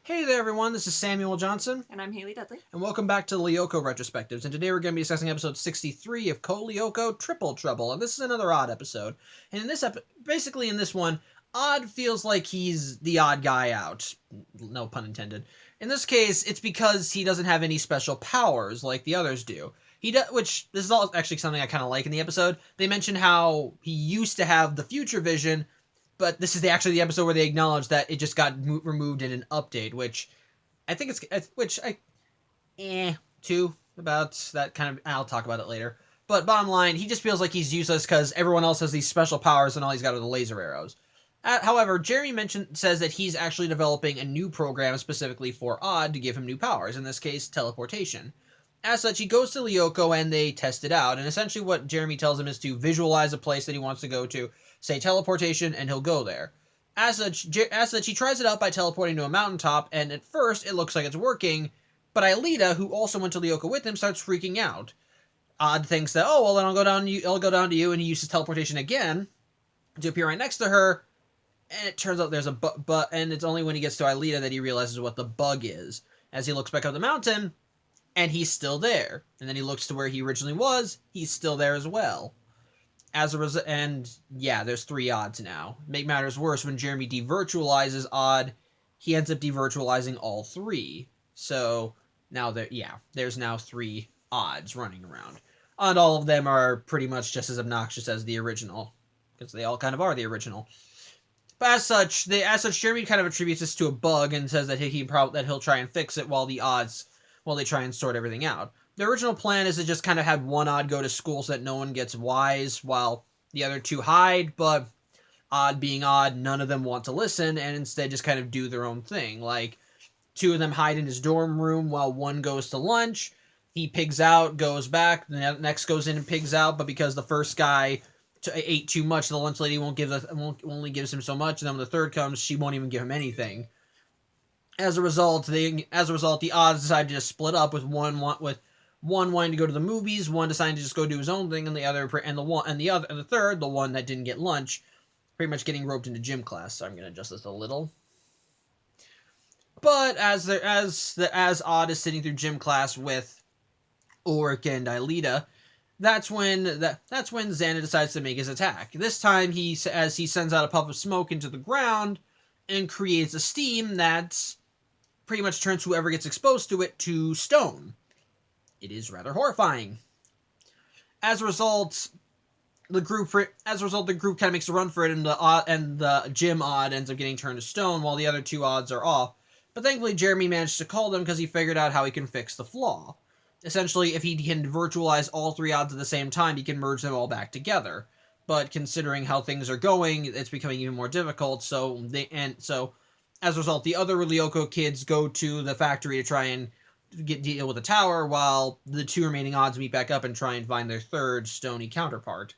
Hey there everyone, this is Samuel Johnson. And I'm Haley Dudley. And welcome back to Lyoko Retrospectives. And today we're going to be discussing episode 63 of Lyoko Triple Trouble. And this is another Odd episode. And in this basically in this one, Odd feels like he's the odd guy out. No pun intended. In this case, it's because he doesn't have any special powers like the others do. Which, this is all actually something I kind of like in the episode. They mention how he used to have the future vision, but this is actually the episode where they acknowledge that it just got removed in an update, which I think too, about that kind of, I'll talk about it later. But bottom line, he just feels like he's useless because everyone else has these special powers and all he's got are the laser arrows. However, Jeremy says that he's actually developing a new program specifically for Odd to give him new powers, in this case, teleportation. As such, he goes to Lyoko and they test it out, and essentially what Jeremy tells him is to visualize a place that he wants to go to, say teleportation, and he'll go there. As such, he tries it out by teleporting to a mountaintop, and at first it looks like it's working, but Aelita, who also went to Lyoko with him, starts freaking out. Odd thinks that, oh, well, then I'll go down to you, and he uses teleportation again to appear right next to her, and it turns out there's a bug, and it's only when he gets to Aelita that he realizes what the bug is. As he looks back up the mountain, and he's still there. And then he looks to where he originally was, he's still there as well. As a result, and yeah, there's 3 Odds now. Make matters worse, when Jeremy devirtualizes Odd, he ends up devirtualizing all 3. So now there's now 3 Odds running around. And all of them are pretty much just as obnoxious as the original, because they all kind of are the original. But as such, Jeremy kind of attributes this to a bug and says that he'll try and fix it while they try and sort everything out. The original plan is to just kind of have one Odd go to school so that no one gets wise while the other 2 hide, but Odd being Odd, none of them want to listen and instead just kind of do their own thing. Like, 2 of them hide in his dorm room while one goes to lunch. He pigs out, goes back, the next goes in and pigs out, but because the first guy ate too much, the lunch lady only gives him so much, and then when the third comes, she won't even give him anything. As a result, the Odds decide to just split up, with one wanting to go to the movies, one deciding to just go do his own thing, and the third, the one that didn't get lunch, pretty much getting roped into gym class. So I'm going to adjust this a little. But as Odd is sitting through gym class with Ulrich and Aelita, that's when Xander decides to make his attack. This time, he sends out a puff of smoke into the ground and creates a steam that pretty much turns whoever gets exposed to it to stone. It is rather horrifying. As a result, the group kind of makes a run for it, and the gym Odd ends up getting turned to stone while the other 2 Odds are off. But thankfully, Jeremy managed to call them because he figured out how he can fix the flaw. Essentially, if he can virtualize all 3 Odds at the same time, he can merge them all back together. But considering how things are going, it's becoming even more difficult. So as a result, the other Lyoko kids go to the factory to try and deal with the tower, while the 2 remaining Odds meet back up and try and find their third stony counterpart,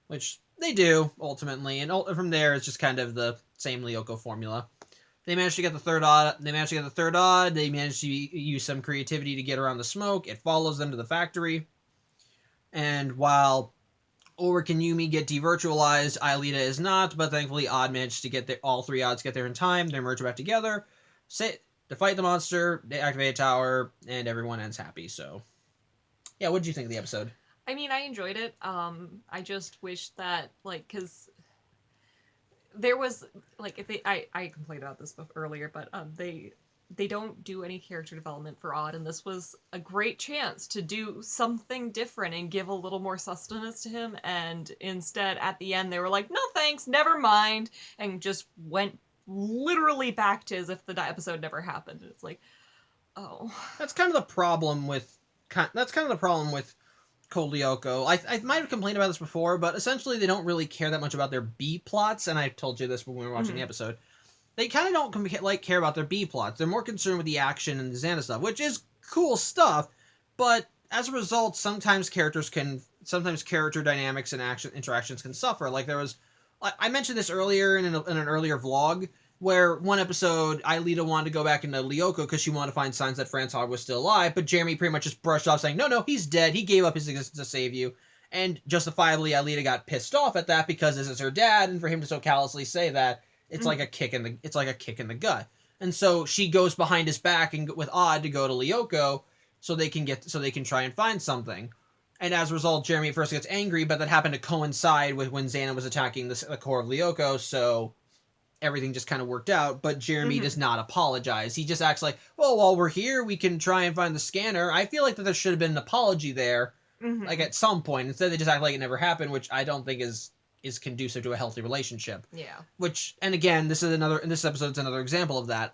which they do ultimately. And from there, it's just kind of the same Lyoko formula. They managed to get the third Odd. They managed to use some creativity to get around the smoke. It follows them to the factory, and while Ulrich and Yumi get devirtualized, Aelita is not, but thankfully Odd managed to get there. All 3 Odds get there in time. They merge back together, to fight the monster, they activate a tower, and everyone ends happy. So, yeah, what did you think of the episode? I mean, I enjoyed it. I just wish that, because there was, I complained about this earlier, but they don't do any character development for Odd, and this was a great chance to do something different and give a little more sustenance to him, and instead, at the end, they were like, no thanks, never mind, and just went literally back to as if the episode never happened. And it's like, oh. That's kind of the problem with Lyoko. I might have complained about this before, but essentially they don't really care that much about their B plots, and I told you this when we were watching the episode. They kind of don't care about their B plots. They're more concerned with the action and the Xana stuff, which is cool stuff, but as a result, sometimes character dynamics and interactions can suffer. Like I mentioned this earlier in an earlier vlog, where one episode, Aelita wanted to go back into Lyoko because she wanted to find signs that Francois was still alive, but Jeremy pretty much just brushed off saying, no, he's dead, he gave up his existence to save you, and justifiably, Aelita got pissed off at that because this is her dad, and for him to so callously say that, it's like a kick in the gut. And so she goes behind his back and with Odd to go to Lyoko so they can try and find something. And as a result, Jeremy at first gets angry, but that happened to coincide with when Xana was attacking the core of Lyoko, so everything just kind of worked out. But Jeremy does not apologize. He just acts like, well, while we're here, we can try and find the scanner. I feel like that there should have been an apology there, like at some point. Instead, they just act like it never happened, which I don't think is conducive to a healthy relationship. Yeah. Which, and again, this episode's another example of that.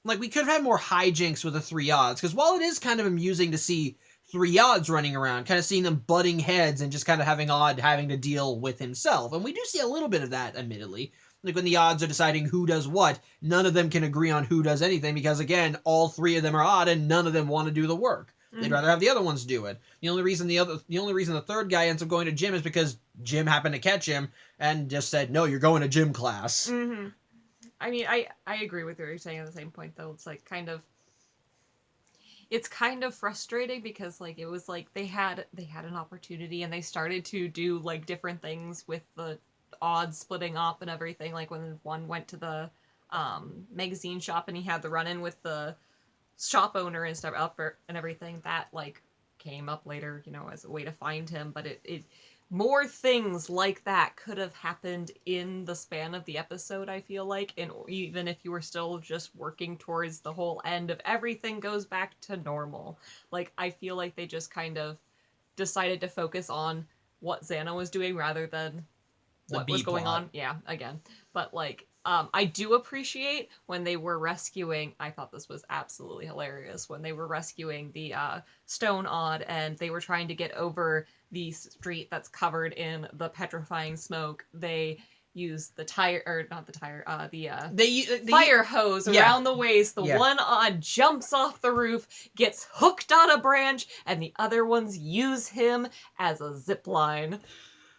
Like, we could have had more hijinks with the three odds, because while it is kind of amusing to see three odds running around, kind of seeing them butting heads and just kind of having Odd having to deal with himself, and we do see a little bit of that, admittedly. Like, when the odds are deciding who does what, none of them can agree on who does anything, because, again, all three of them are Odd, and none of them want to do the work. They'd rather have the other ones do it. The only reason the third guy ends up going to gym is because Jim happened to catch him and just said, "No, you're going to gym class." I mean, I agree with what you're saying at the same point, though. It's like it's kind of frustrating because like it was like they had an opportunity and they started to do like different things with the odds splitting up and everything. Like when one went to the magazine shop and he had the run-in with the shop owner and stuff up and everything, that like came up later, you know, as a way to find him. But it more things like that could have happened in the span of the episode, I feel like, and even if you were still just working towards the whole end of everything goes back to normal. Like, I feel like they just kind of decided to focus on what Xana was doing rather than what was going on. Yeah, again. But like, I do appreciate when they were rescuing, I thought this was absolutely hilarious, when they were rescuing the Stone Odd and they were trying to get over the street that's covered in the petrifying smoke. They use the tire, or not the tire, the fire hose around the waist. The one Odd jumps off the roof, gets hooked on a branch, and the other ones use him as a zip line.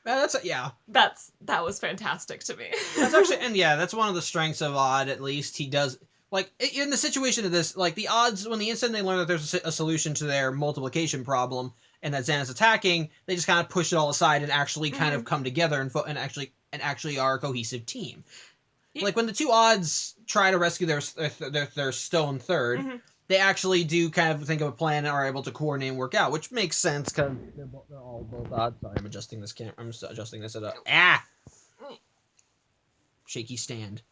That was fantastic to me. That's actually, and that's one of the strengths of Odd. At least he does, like, in the situation of this, like the odds, when the instant they learn that there's a solution to their multiplication problem and that Xana's attacking, they just kind of push it all aside and actually kind of come together and actually are a cohesive team. Like when the two odds try to rescue their stone third. They actually do kind of think of a plan and are able to coordinate and work out, which makes sense because they're all both odds. Sorry, I'm adjusting this camera. I'm adjusting this at a shaky stand.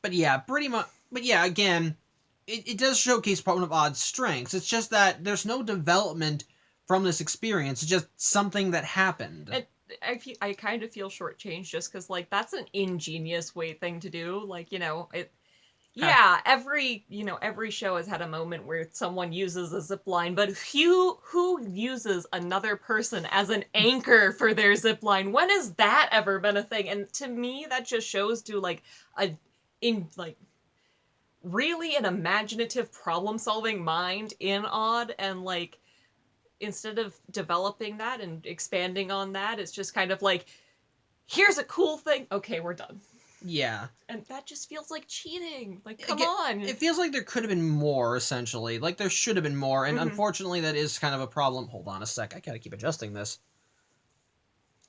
But yeah, pretty much. But yeah, again, it does showcase one of Odd's strengths. It's just that there's no development from this experience. It's just something that happened. I kind of feel shortchanged just because like that's an ingenious thing to do. Like, you know, yeah, every show has had a moment where someone uses a zip line, but who uses another person as an anchor for their zip line? When has that ever been a thing? And to me, that just shows to really an imaginative problem-solving mind in Odd, and like instead of developing that and expanding on that, it's just kind of like, here's a cool thing. Okay, we're done. Yeah. And that just feels like cheating. Like, come on. It feels like there could have been more, essentially. Like, there should have been more, and unfortunately that is kind of a problem. Hold on a sec, I gotta keep adjusting this.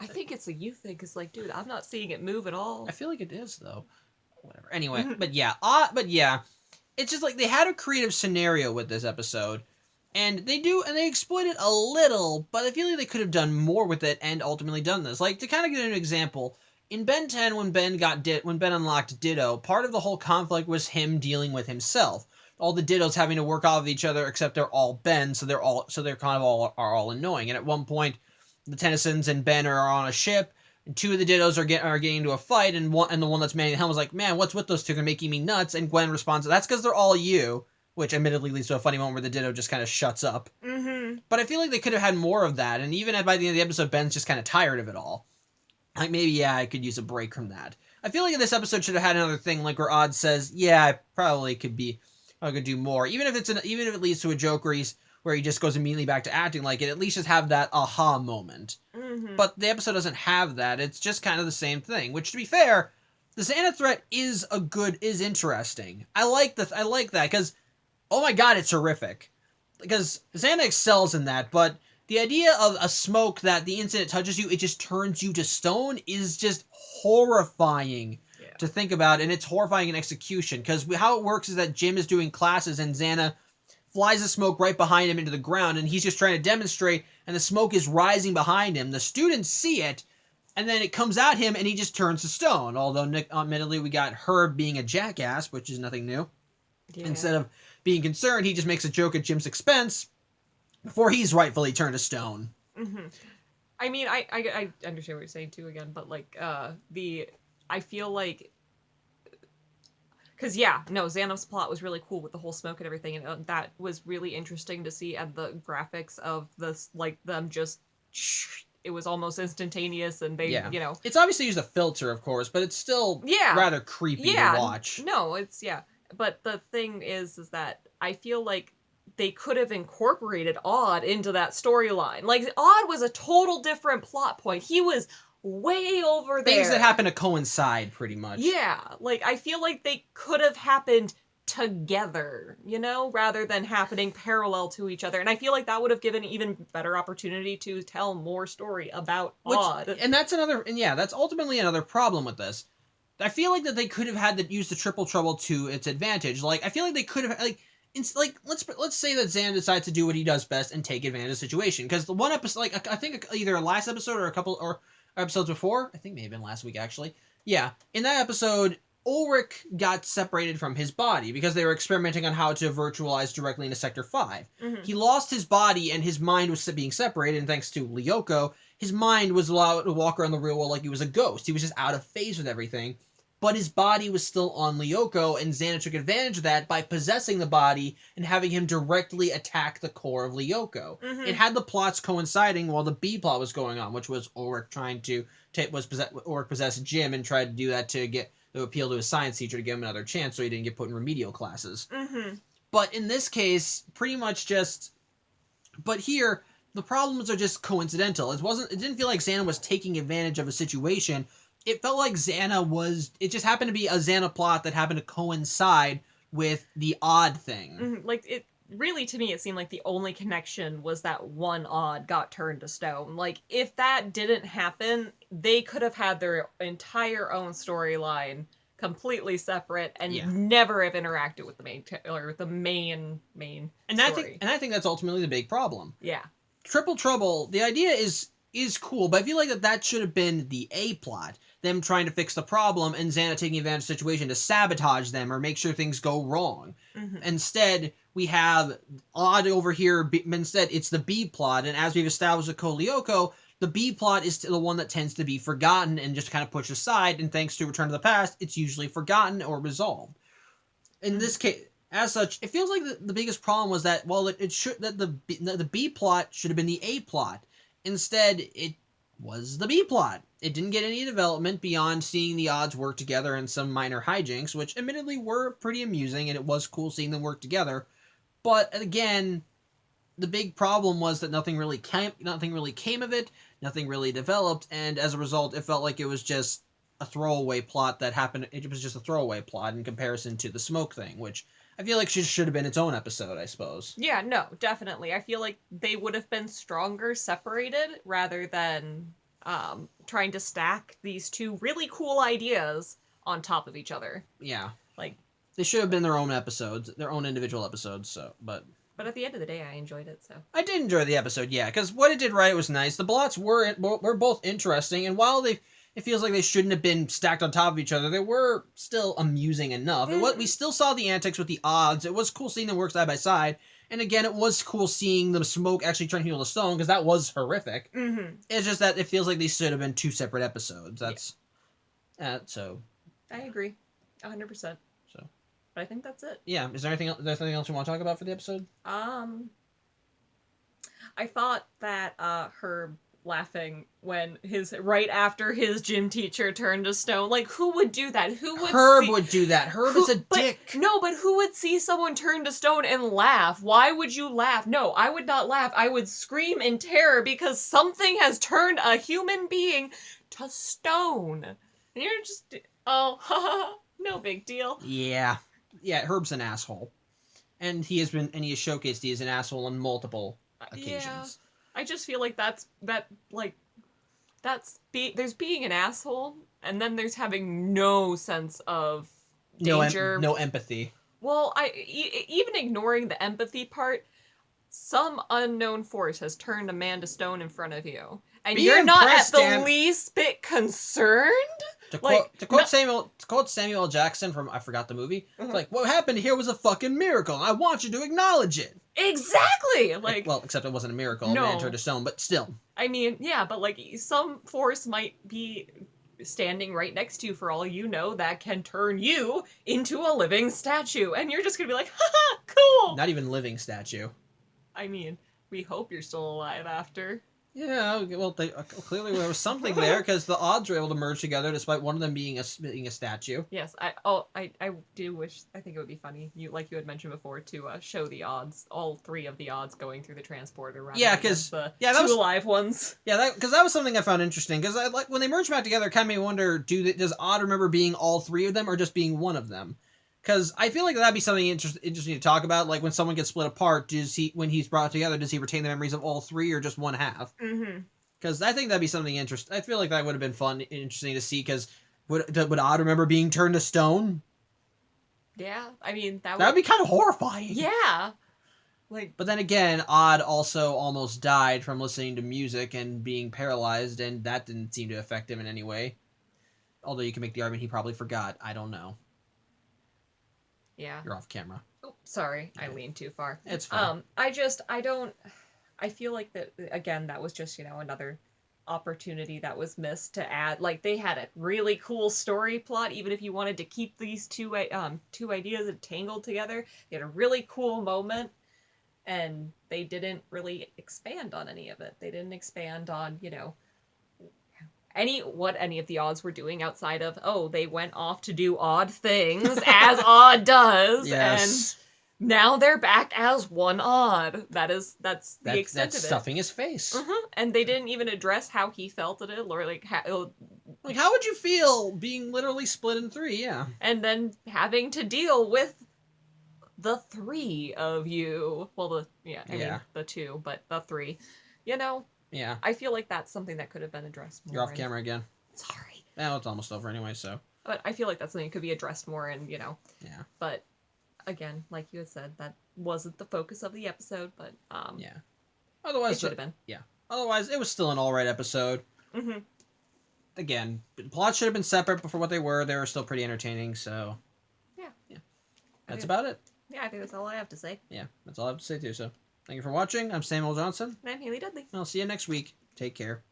I think it's a you thing, because, like, dude, I'm not seeing it move at all. I feel like it is, though. Whatever. Anyway, but yeah. It's just like, they had a creative scenario with this episode, and they exploit it a little, but I feel like they could have done more with it and ultimately done this. Like, to kind of get an example, in Ben 10, when Ben unlocked Ditto, part of the whole conflict was him dealing with himself. All the Dittos having to work off of each other, except they're all Ben, so they're kind of all annoying. And at one point, the Tennysons and Ben are on a ship, and two of the Dittos are getting into a fight, and the one that's manning the helm was like, "Man, what's with those two? They're making me nuts." And Gwen responds, "That's because they're all you," which admittedly leads to a funny moment where the Ditto just kind of shuts up. But I feel like they could have had more of that, and even by the end of the episode, Ben's just kind of tired of it all. Like, maybe, I could use a break from that. I feel like this episode should have had another thing, like where Odd says, I probably could do more. Even if it leads to a joke where he just goes immediately back to acting like it, at least just have that aha moment. But the episode doesn't have that. It's just kind of the same thing, which, to be fair, the Xana threat is interesting. I like that, because, oh my god, it's horrific. Because Xana excels in that, but the idea of a smoke that the instant it touches you, it just turns you to stone is just horrifying. Yeah. to think about, and it's horrifying in execution, because how it works is that Jim is doing classes and Xana flies the smoke right behind him into the ground, and he's just trying to demonstrate, and the smoke is rising behind him. The students see it, and then it comes at him, and he just turns to stone. Although, admittedly, we got Herb being a jackass, which is nothing new. Yeah. Instead of being concerned, he just makes a joke at Jim's expense before he's rightfully turned to stone. Mm-hmm. I mean, I understand what you're saying too again, but like I feel like, because Xana's plot was really cool with the whole smoke and everything, and that was really interesting to see, and the graphics of this, like them just, it was almost instantaneous, and they, it's obviously used a filter, of course, but it's still rather creepy to watch. No, it's but the thing is that I feel like they could have incorporated Odd into that storyline. Like, Odd was a total different plot point. He was way over there. Things that happen to coincide, pretty much. Yeah, like, I feel like they could have happened together, rather than happening parallel to each other. And I feel like that would have given even better opportunity to tell more story about Odd. And that's that's ultimately another problem with this. I feel like that they could have had to use the triple trouble to its advantage. Like, I feel like they could have, let's say that Xana decides to do what he does best and take advantage of the situation. Because the one episode, I think either last episode or a couple or episodes before, I think maybe been last week actually. Yeah, in that episode, Ulrich got separated from his body because they were experimenting on how to virtualize directly into Sector 5. Mm-hmm. He lost his body and his mind was being separated, and thanks to Lyoko, his mind was allowed to walk around the real world like he was a ghost. He was just out of phase with everything. But his body was still on Lyoko, and Xana took advantage of that by possessing the body and having him directly attack the core of Lyoko. Mm-hmm. It had the plots coinciding while the B plot was going on, which was Ulrich trying to Ulrich possess Jim and tried to do that to appeal to his science teacher to give him another chance so he didn't get put in remedial classes. Mm-hmm. But in this case, pretty much just... But here, the problems are just coincidental. It didn't feel like Xana was taking advantage of a situation. It felt like it just happened to be a Xana plot that happened to coincide with the Odd thing. Mm-hmm. Like, it really, to me, it seemed like the only connection was that one Odd got turned to stone. Like, if that didn't happen, they could have had their entire own storyline completely separate and never have interacted with the main main and story. I think that's ultimately the big problem. Yeah. Triple Trouble, the idea is cool, but I feel like that should have been the A plot. Them trying to fix the problem and Xana taking advantage of the situation to sabotage them or make sure things go wrong. Mm-hmm. Instead, we have Odd over here. Instead, it's the B plot, and as we've established with Lyoko, the B plot is the one that tends to be forgotten and just kind of pushed aside, and thanks to Return to the Past, it's usually forgotten or resolved. In this case, as such, it feels like the biggest problem was that, the B plot should have been the A plot. Instead, it was the B plot. It didn't get any development beyond seeing the Odds work together in some minor hijinks, which admittedly were pretty amusing, and it was cool seeing them work together. But again, the big problem was that nothing really came of it, nothing really developed, and as a result, it felt like it was just a throwaway plot that happened. It was just a throwaway plot in comparison to the smoke thing, which I feel like should have been its own episode, I suppose. Yeah, no, definitely. I feel like they would have been stronger separated rather than trying to stack these two really cool ideas on top of each other. Yeah. Like, they should have been their own episodes, their own individual episodes, but at the end of the day, I enjoyed it, so. I did enjoy the episode, yeah, because what it did right was nice. The plots were both interesting, and while it feels like they shouldn't have been stacked on top of each other, they were still amusing enough. We still saw the antics with the Odds. It was cool seeing them work side by side. And again, it was cool seeing the smoke actually turn people to stone, because that was horrific. Mm-hmm. It's just that it feels like these should have been two separate episodes. So. I agree. 100%. So. But I think that's it. Yeah. Is there anything else you want to talk about for the episode? I thought that Herb laughing when right after his gym teacher turned to stone. Like, who would do that? Herb would do that. Herb is a dick. No, but who would see someone turn to stone and laugh? Why would you laugh? No, I would not laugh. I would scream in terror because something has turned a human being to stone. And you're just, haha, no big deal. Yeah. Yeah, Herb's an asshole. And he has showcased he is an asshole on multiple occasions. Yeah. I just feel like there's being an asshole, And then there's having no sense of No, danger. no empathy. Well, even ignoring the empathy part, some unknown force has turned a man to stone in front of you, and Be you're not at impressed, the Dan. least bit concerned. To Like, quote Samuel L. Jackson from I forgot the movie. It's like, what happened here was a fucking miracle, and I want you to acknowledge it. Exactly. Like, well, except it wasn't a miracle. No. A man turned to stone, but still. I mean, yeah, but like some force might be standing right next to you for all you know that can turn you into a living statue, and you're just gonna be like, haha, cool. Not even living statue. I mean, we hope you're still alive after. Yeah, well, clearly there was something there because the odds were able to merge together despite one of them being a statue. Yes, I do wish. I think it would be funny. You had mentioned before to show the odds, all three of the odds going through the transporter. Rather Yeah, than because the that was live ones. Yeah, because that was something I found interesting. Because like when they merged back together, it kind of made me wonder: does Odd remember being all three of them or just being one of them? Because I feel like that'd be something interesting to talk about. Like when someone gets split apart, when he's brought together, does he retain the memories of all three or just one half? Mm-hmm. Because I think that'd be something interesting. I feel like that would have been fun, interesting to see. Because would Odd remember being turned to stone? Yeah, I mean That'd be kind of horrifying. Yeah. But then again, Odd also almost died from listening to music and being paralyzed, and that didn't seem to affect him in any way. Although you can make the argument he probably forgot. I don't know. Yeah. You're off camera. Oh, sorry, Yeah. I leaned too far. It's fine. I feel like that again. That was just another opportunity that was missed to add. Like they had a really cool story plot, even if you wanted to keep these two ideas tangled together. They had a really cool moment. And they didn't really expand on any of it. They didn't expand on, what any of the odds were doing outside of, they went off to do odd things as Odd does. Yes. And now they're back as one Odd. That's the extent of it. Stuffing his face. And they didn't even address how he felt at it, or how would you feel being literally split in three? Yeah. And then having to deal with the three of you. Well, I mean, the two, but the three. Yeah. I feel like that's something that could have been addressed more. You're off camera again. Sorry. Well, it's almost over anyway, so. But I feel like that's something that could be addressed more and, Yeah. But, again, like you had said, that wasn't the focus of the episode, but, Yeah. Otherwise, it should have been. Yeah. Otherwise, it was still an alright episode. Mm-hmm. Again, the plot should have been separate for what they were. They were still pretty entertaining, so. Yeah. That's about it. Yeah, I think that's all I have to say. Yeah, that's all I have to say too, so. Thank you for watching. I'm Samuel Johnson. And I'm Haley Dudley. I'll see you next week. Take care.